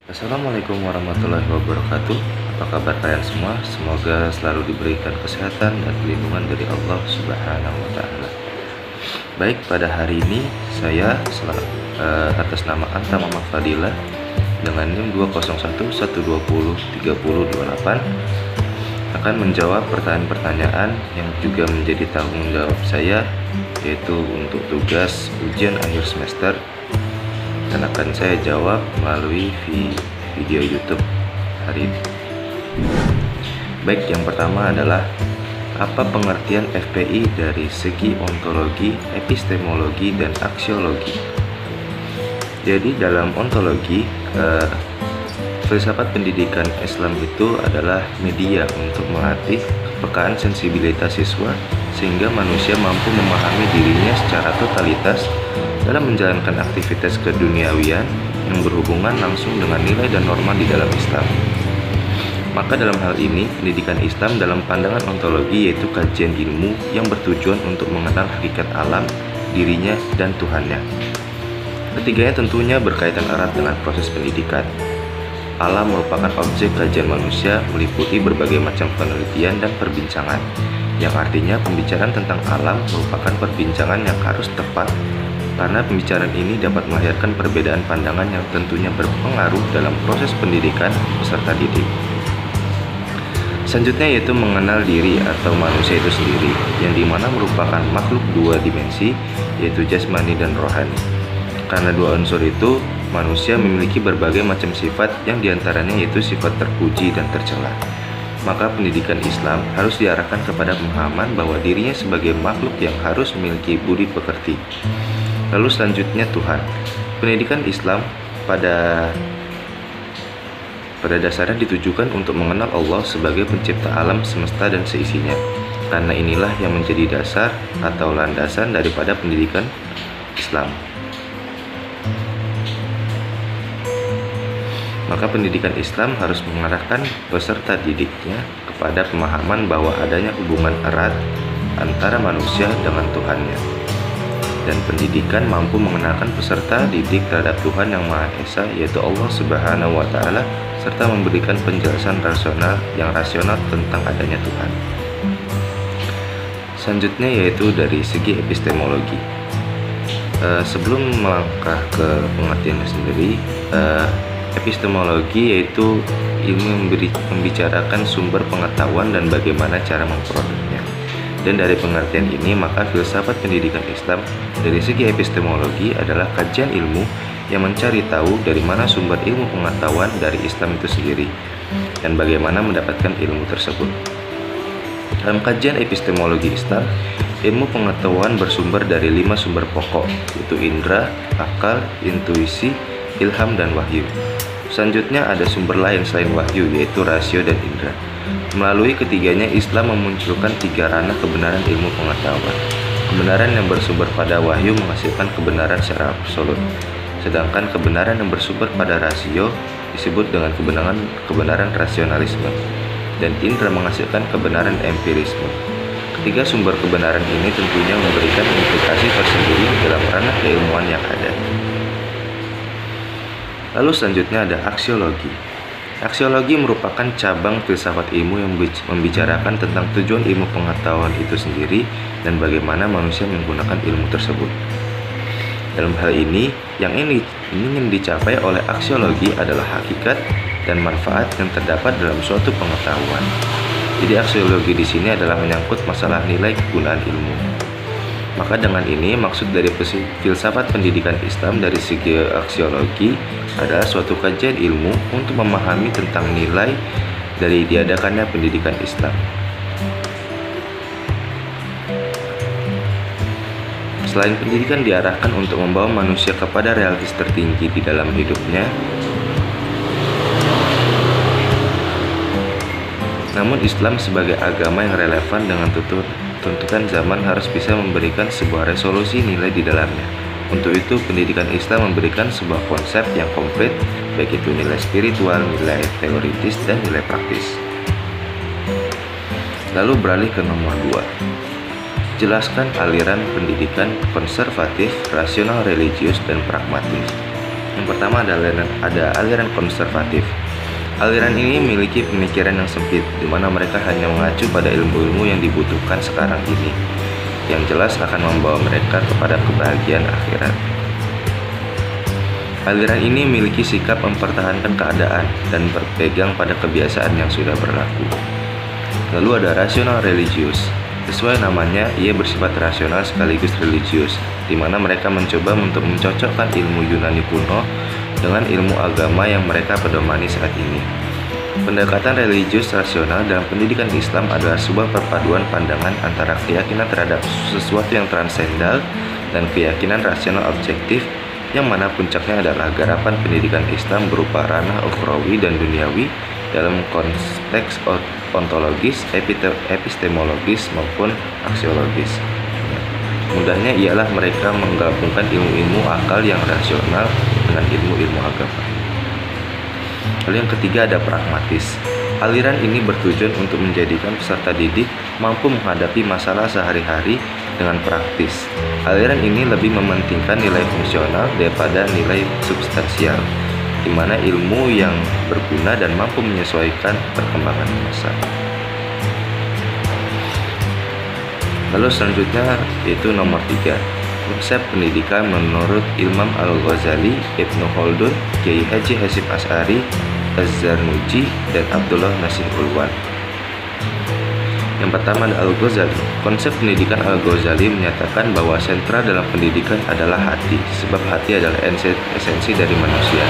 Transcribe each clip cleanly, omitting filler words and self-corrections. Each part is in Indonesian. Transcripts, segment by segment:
Assalamualaikum warahmatullahi wabarakatuh. Apa kabar kalian semua? Semoga selalu diberikan kesehatan dan perlindungan dari Allah Subhanahu wa Ta'ala. Baik, pada hari ini saya atas nama Anta Muhammad Fadilah dengan NIM 20112030028 akan menjawab pertanyaan-pertanyaan yang juga menjadi tanggung jawab saya, yaitu untuk tugas ujian akhir semester, dan akan saya jawab melalui video YouTube hari ini. Baik, yang pertama adalah apa pengertian FPI dari segi ontologi, epistemologi, dan aksiologi. Jadi dalam ontologi, filsafat pendidikan Islam itu adalah media untuk melatih kepekaan sensibilitas siswa sehingga manusia mampu memahami dirinya secara totalitas dalam menjalankan aktivitas keduniawian yang berhubungan langsung dengan nilai dan norma di dalam Islam. Maka dalam hal ini, pendidikan Islam dalam pandangan ontologi yaitu kajian ilmu yang bertujuan untuk mengenal hakikat alam, dirinya, dan Tuhannya. Ketiganya tentunya berkaitan erat dengan proses pendidikan. Alam merupakan objek kajian manusia, meliputi berbagai macam penelitian dan perbincangan, yang artinya pembicaraan tentang alam merupakan perbincangan yang harus tepat, karena pembicaraan ini dapat melahirkan perbedaan pandangan yang tentunya berpengaruh dalam proses pendidikan peserta didik. Selanjutnya yaitu mengenal diri atau manusia itu sendiri, yang dimana merupakan makhluk dua dimensi, yaitu jasmani dan rohani. Karena dua unsur itu, manusia memiliki berbagai macam sifat yang diantaranya yaitu sifat terpuji dan tercela. Maka pendidikan Islam harus diarahkan kepada pemahaman bahwa dirinya sebagai makhluk yang harus memiliki budi pekerti. Lalu selanjutnya Tuhan. Pendidikan Islam pada dasarnya ditujukan untuk mengenal Allah sebagai pencipta alam semesta dan seisinya. Karena inilah yang menjadi dasar atau landasan daripada pendidikan Islam. Maka pendidikan Islam harus mengarahkan peserta didiknya kepada pemahaman bahwa adanya hubungan erat antara manusia dengan Tuhannya. Dan pendidikan mampu mengenalkan peserta didik terhadap Tuhan yang Maha Esa, yaitu Allah Subhanahu wa Ta'ala, serta memberikan penjelasan yang rasional tentang adanya Tuhan. Selanjutnya yaitu dari segi epistemologi. Sebelum melangkah ke pengertiannya sendiri, epistemologi yaitu ilmu membicarakan sumber pengetahuan dan bagaimana cara memperolehinya. Dan dari pengertian ini, maka filsafat pendidikan Islam dari segi epistemologi adalah kajian ilmu yang mencari tahu dari mana sumber ilmu pengetahuan dari Islam itu sendiri dan bagaimana mendapatkan ilmu tersebut. Dalam kajian epistemologi Islam, ilmu pengetahuan bersumber dari 5 sumber pokok, yaitu indera, akal, intuisi, ilham, dan wahyu. Selanjutnya ada sumber lain selain wahyu, yaitu rasio dan indera. Melalui ketiganya, Islam memunculkan 3 ranah kebenaran ilmu pengetahuan. Kebenaran yang bersumber pada wahyu menghasilkan kebenaran secara absolut, sedangkan kebenaran yang bersumber pada rasio disebut dengan kebenaran rasionalisme, dan indera menghasilkan kebenaran empirisme. Ketiga sumber kebenaran ini tentunya memberikan implikasi tersendiri dalam ranah keilmuan yang ada. Lalu selanjutnya ada aksiologi. Aksiologi merupakan cabang filsafat ilmu yang membicarakan tentang tujuan ilmu pengetahuan itu sendiri dan bagaimana manusia menggunakan ilmu tersebut. Dalam hal ini, yang ingin dicapai oleh aksiologi adalah hakikat dan manfaat yang terdapat dalam suatu pengetahuan. Jadi aksiologi di sini adalah menyangkut masalah nilai kegunaan ilmu. Maka dengan ini maksud dari filsafat pendidikan Islam dari segi aksiologi adalah suatu kajian ilmu untuk memahami tentang nilai dari diadakannya pendidikan Islam. Selain pendidikan diarahkan untuk membawa manusia kepada realitas tertinggi di dalam hidupnya, namun Islam sebagai agama yang relevan dengan tuntutan zaman harus bisa memberikan sebuah resolusi nilai di dalamnya. Untuk itu, pendidikan Islam memberikan sebuah konsep yang komplit, baik itu nilai spiritual, nilai teoritis, dan nilai praktis. Lalu beralih ke nomor 2. Jelaskan aliran pendidikan konservatif, rasional religius, dan pragmatis. Yang pertama ada aliran konservatif. Aliran ini memiliki pemikiran yang sempit, di mana mereka hanya mengacu pada ilmu-ilmu yang dibutuhkan sekarang ini, yang jelas akan membawa mereka kepada kebahagiaan akhirat. Aliran ini memiliki sikap mempertahankan keadaan dan berpegang pada kebiasaan yang sudah berlaku. Lalu ada rasional religius. Sesuai namanya, ia bersifat rasional sekaligus religius, di mana mereka mencoba untuk mencocokkan ilmu Yunani kuno dengan ilmu agama yang mereka pedomani saat ini. Pendekatan religius rasional dalam pendidikan Islam adalah sebuah perpaduan pandangan antara keyakinan terhadap sesuatu yang transendal dan keyakinan rasional objektif, yang mana puncaknya adalah garapan pendidikan Islam berupa ranah ukhrawi dan duniawi dalam konteks ontologis, epistemologis maupun aksiologis. Mudahnya ialah mereka menggabungkan ilmu-ilmu akal yang rasional dengan ilmu-ilmu agama. Lalu yang ketiga ada pragmatis. Aliran ini bertujuan untuk menjadikan peserta didik mampu menghadapi masalah sehari-hari dengan praktis. Aliran ini lebih mementingkan nilai fungsional daripada nilai substansial, di mana ilmu yang berguna dan mampu menyesuaikan perkembangan masa. Lalu selanjutnya yaitu nomor 3, konsep pendidikan menurut Imam Al-Ghazali, Ibnu Khaldun, Kiai Haji Hasyim Asy'ari, Az-Zarnuji, dan Abdullah Nasir Ulwan. Yang pertama ada Al-Ghazali. Konsep pendidikan Al-Ghazali menyatakan bahwa sentral dalam pendidikan adalah hati, sebab hati adalah esensi dari manusia,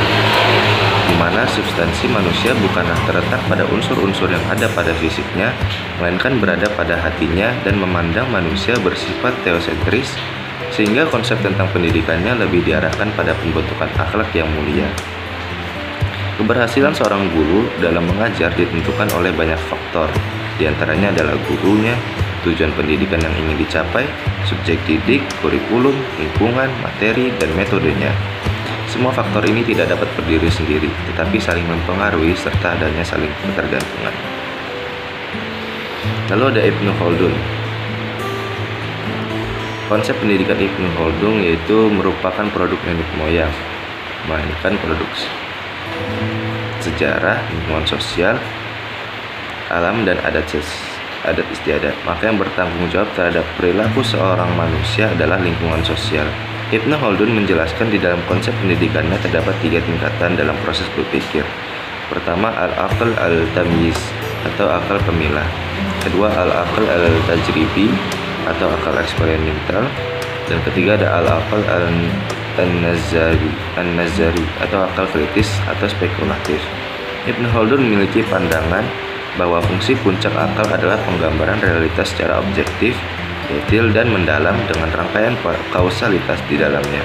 di mana substansi manusia bukanlah terletak pada unsur-unsur yang ada pada fisiknya, melainkan berada pada hatinya, dan memandang manusia bersifat teosentris, sehingga konsep tentang pendidikannya lebih diarahkan pada pembentukan akhlak yang mulia. Keberhasilan seorang guru dalam mengajar ditentukan oleh banyak faktor, di antaranya adalah gurunya, tujuan pendidikan yang ingin dicapai, subjek didik, kurikulum, lingkungan, materi, dan metodenya. Semua faktor ini tidak dapat berdiri sendiri, tetapi saling mempengaruhi serta adanya saling ketergantungan. Lalu ada Ibnu Khaldun. Konsep pendidikan Ibnu Khaldun yaitu merupakan produk nenek moyang, melainkan produk sejarah, lingkungan sosial, alam, dan adat istiadat. Maka yang bertanggung jawab terhadap perilaku seorang manusia adalah lingkungan sosial. Ibnu Khaldun menjelaskan di dalam konsep pendidikannya terdapat 3 tingkatan dalam proses berpikir. Pertama, al-aql al-tamyiz atau akal pemilah. Kedua, al-aql al-tajribi atau akal eksperimental. Dan ketiga ada al-aql an-nazari atau akal kritis atau spekulatif. Ibnu Khaldun memiliki pandangan bahwa fungsi puncak akal adalah penggambaran realitas secara objektif, detail, dan mendalam dengan rangkaian kausalitas di dalamnya.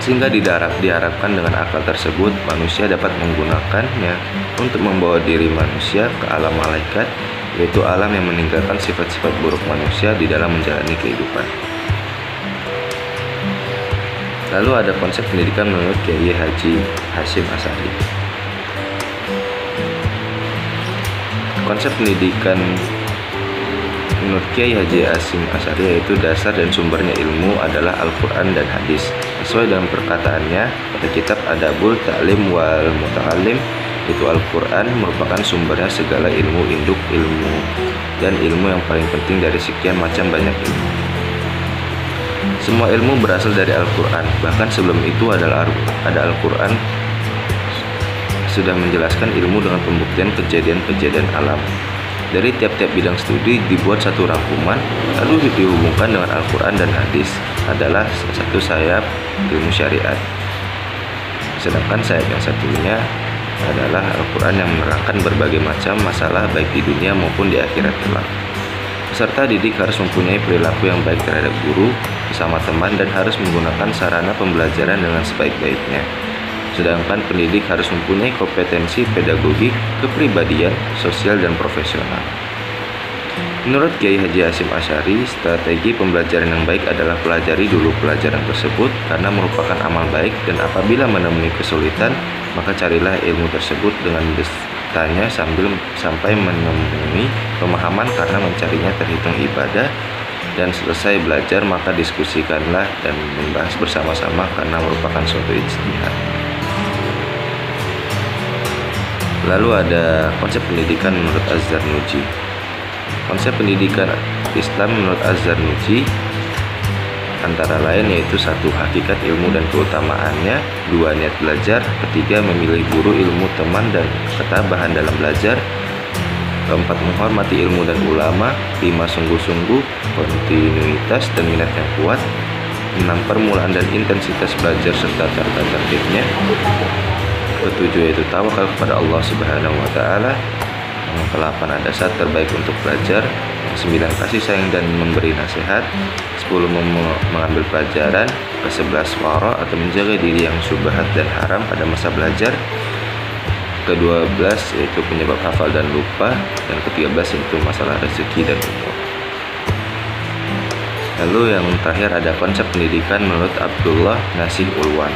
Sehingga diharapkan dengan akal tersebut, manusia dapat menggunakannya untuk membawa diri manusia ke alam malaikat, yaitu alam yang meninggalkan sifat-sifat buruk manusia di dalam menjalani kehidupan. Lalu ada konsep pendidikan menurut Kiai Haji Hasyim Asy'ari. Konsep pendidikan menurut Kiai Haji Hasyim Asy'ari yaitu dasar dan sumbernya ilmu adalah Al-Quran dan hadis. Sesuai dengan perkataannya pada kitab Adabul Ta'lim wal Muta'allim, itu Al-Quran merupakan sumbernya segala ilmu induk ilmu dan ilmu yang paling penting dari sekian macam banyak ilmu. Semua ilmu berasal dari Al-Quran, bahkan sebelum itu ada Al-Quran sudah menjelaskan ilmu dengan pembuktian kejadian-kejadian alam. Dari tiap-tiap bidang studi dibuat satu rangkuman, lalu dihubungkan dengan Al-Quran dan hadis adalah satu sayap ilmu syariat. Sedangkan sayap yang satunya adalah Al-Quran yang menerangkan berbagai macam masalah baik di dunia maupun di akhirat kelak. Peserta didik harus mempunyai perilaku yang baik terhadap guru, bersama teman, dan harus menggunakan sarana pembelajaran dengan sebaik-baiknya. Sedangkan pendidik harus mempunyai kompetensi pedagogik, kepribadian, sosial, dan profesional. Menurut Kiai Haji Hasyim Asy'ari, strategi pembelajaran yang baik adalah pelajari dulu pelajaran tersebut karena merupakan amal baik, dan apabila menemui kesulitan, maka carilah ilmu tersebut dengan bertanya sampai menemui pemahaman karena mencarinya terhitung ibadah, dan selesai belajar maka diskusikanlah dan membahas bersama-sama karena merupakan suatu ijtihad. Lalu ada konsep pendidikan menurut Az-Zarnuji. Konsep pendidikan Islam menurut Az-Zarnuji antara lain yaitu 1. Hakikat ilmu dan keutamaannya, 2. Niat belajar, 3. Memilih guru, ilmu, teman, dan ketabahan dalam belajar, 4. Menghormati ilmu dan ulama, 5. Sungguh-sungguh, kontinuitas dan minat yang kuat, 6. Permulaan dan intensitas belajar serta tata tertibnya, 7. Yaitu tawakal kepada Allah Subhanahu wa Ta'ala, 8. Ada saat terbaik untuk belajar, 9. Kasih sayang dan memberi nasihat, 10. Mengambil pelajaran, 11. Wara atau menjaga diri yang syubhat dan haram pada masa belajar, 12. Yaitu penyebab hafal dan lupa, dan 13. Yaitu masalah rezeki dan umur. Lalu yang terakhir ada konsep pendidikan menurut Abdullah Nasih Ulwan.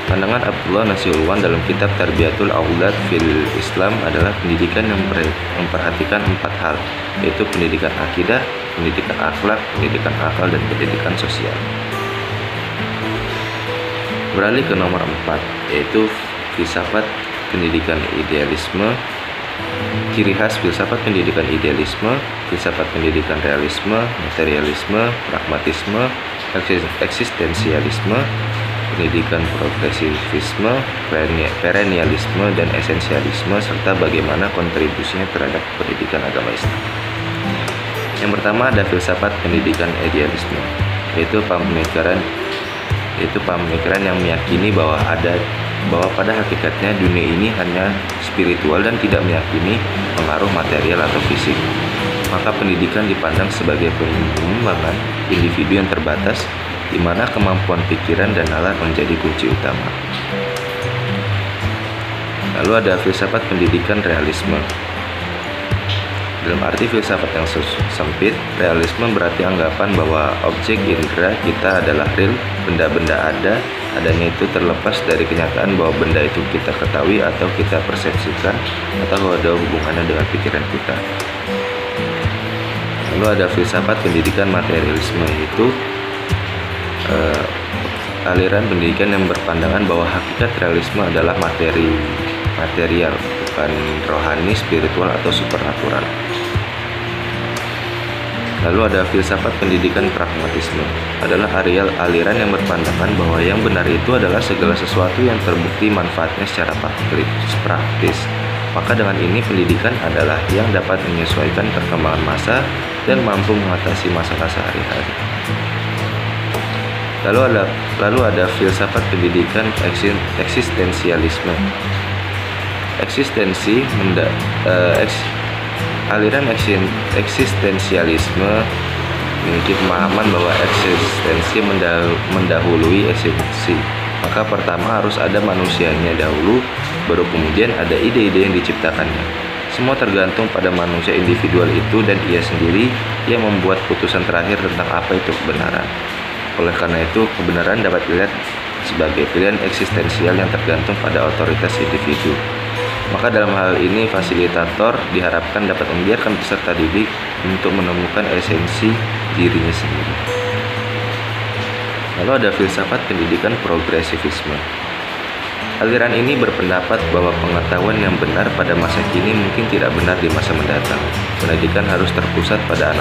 Pandangan Abdullah Nasih Ulwan dalam kitab Tarbiyatul Aulad fil Islam adalah pendidikan yang memperhatikan 4 hal, yaitu pendidikan akidah, pendidikan akhlak, pendidikan akal, dan pendidikan sosial. Beralih ke nomor 4, yaitu filsafat pendidikan idealisme. Ciri khas filsafat pendidikan idealisme, filsafat pendidikan realisme, materialisme, pragmatisme, eksistensialisme, pendidikan progresivisme, perennialisme, dan esensialisme, serta bagaimana kontribusinya terhadap pendidikan agama Islam. Yang pertama ada filsafat pendidikan idealisme, yaitu pemikiran yang meyakini bahwa pada hakikatnya dunia ini hanya spiritual dan tidak meyakini pengaruh material atau fisik. Maka pendidikan dipandang sebagai pengembangan individu yang terbatas, di mana kemampuan pikiran dan nalar menjadi kunci utama. Lalu ada filsafat pendidikan realisme. Dalam arti filsafat yang sempit, realisme berarti anggapan bahwa objek indera kita adalah real, benda-benda adanya itu terlepas dari kenyataan bahwa benda itu kita ketahui atau kita persepsikan atau ada hubungannya dengan pikiran kita. Lalu ada filsafat pendidikan materialisme, yaitu aliran pendidikan yang berpandangan bahwa hakikat realisme adalah material, bukan rohani, spiritual, atau supernatural. Lalu ada filsafat pendidikan pragmatisme, adalah aliran yang berpandangan bahwa yang benar itu adalah segala sesuatu yang terbukti manfaatnya secara praktis. Maka dengan ini pendidikan adalah yang dapat menyesuaikan perkembangan masa dan mampu mengatasi masalah sehari-hari. Lalu ada filsafat pendidikan eksistensialisme. Aliran eksistensialisme memiliki pemahaman bahwa eksistensi mendahului esensi. Maka pertama harus ada manusianya dahulu, baru kemudian ada ide-ide yang diciptakannya. Semua tergantung pada manusia individual itu dan ia sendiri yang membuat putusan terakhir tentang apa itu kebenaran. Oleh karena itu, kebenaran dapat dilihat sebagai pilihan eksistensial yang tergantung pada otoritas individu. Maka dalam hal ini, fasilitator diharapkan dapat membiarkan peserta didik untuk menemukan esensi dirinya sendiri. Lalu ada filsafat pendidikan progresivisme. Aliran ini berpendapat bahwa pengetahuan yang benar pada masa kini mungkin tidak benar di masa mendatang. Pendidikan harus terpusat pada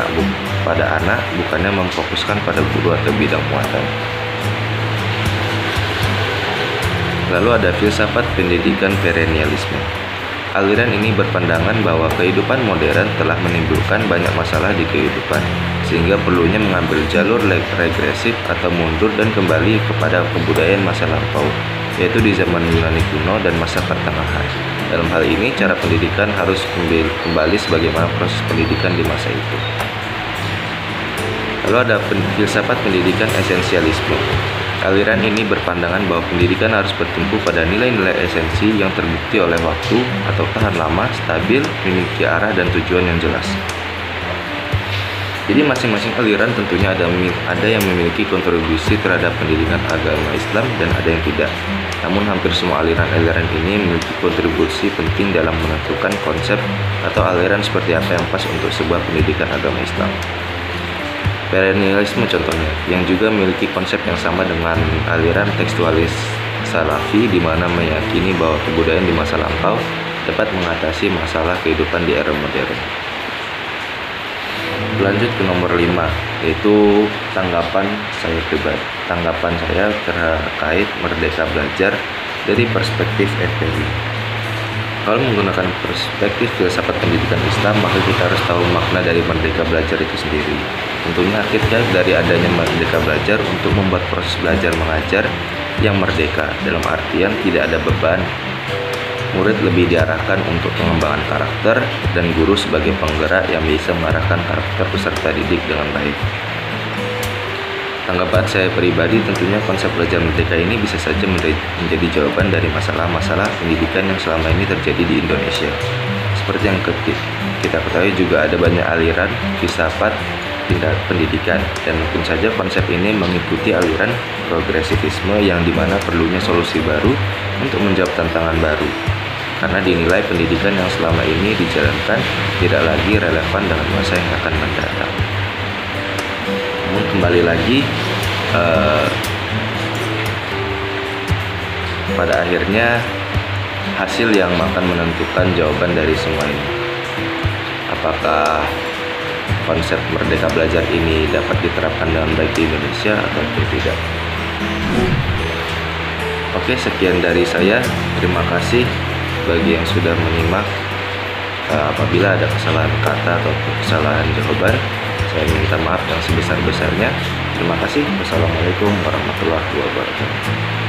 anak, bukannya memfokuskan pada guru atau bidang muatan. Lalu ada filsafat pendidikan perennialisme. Aliran ini berpandangan bahwa kehidupan modern telah menimbulkan banyak masalah di kehidupan, sehingga perlunya mengambil jalur regresif atau mundur dan kembali kepada kebudayaan masa lampau, yaitu di zaman Yunani kuno dan masa pertengahan. Dalam hal ini, cara pendidikan harus kembali sebagaimana proses pendidikan di masa itu. Lalu ada filsafat pendidikan esensialisme. Aliran ini berpandangan bahwa pendidikan harus bertumpu pada nilai-nilai esensi yang terbukti oleh waktu atau tahan lama, stabil, memiliki arah dan tujuan yang jelas. Jadi masing-masing aliran tentunya ada yang memiliki kontribusi terhadap pendidikan agama Islam dan ada yang tidak. Namun hampir semua aliran-aliran ini memiliki kontribusi penting dalam menentukan konsep atau aliran seperti apa yang pas untuk sebuah pendidikan agama Islam. perennialisme contohnya, yang juga memiliki konsep yang sama dengan aliran tekstualis Salafi, di mana meyakini bahwa kebudayaan di masa lampau dapat mengatasi masalah kehidupan di era modern. Lanjut ke nomor 5, yaitu tanggapan saya pribadi. Tanggapan saya terkait Merdeka Belajar dari perspektif FPI. Kalau menggunakan perspektif filsafat pendidikan Islam, maka kita harus tahu makna dari Merdeka Belajar itu sendiri. Tentunya hakikat dari adanya Merdeka Belajar untuk membuat proses belajar mengajar yang merdeka, dalam artian tidak ada beban. Murid lebih diarahkan untuk pengembangan karakter, dan guru sebagai penggerak yang bisa mengarahkan karakter peserta didik dengan baik. Tanggapan saya pribadi, tentunya konsep belajar merdeka ini bisa saja menjadi jawaban dari masalah-masalah pendidikan yang selama ini terjadi di Indonesia. Seperti yang kita ketahui, juga ada banyak aliran filsafat tingkat pendidikan, dan mungkin saja konsep ini mengikuti aliran progresivisme yang dimana perlunya solusi baru untuk menjawab tantangan baru, karena dinilai pendidikan yang selama ini dijalankan tidak lagi relevan dengan masa yang akan mendatang. Namun kembali lagi, pada akhirnya hasil yang akan menentukan jawaban dari semua ini. Apakah konsep Merdeka Belajar ini dapat diterapkan dengan baik di Indonesia atau tidak? Oke, sekian dari saya. Terima kasih bagi yang sudah menyimak. Apabila ada kesalahan kata atau kesalahan jawaban, saya minta maaf yang sebesar-besarnya. Terima kasih. Wassalamualaikum warahmatullahi wabarakatuh.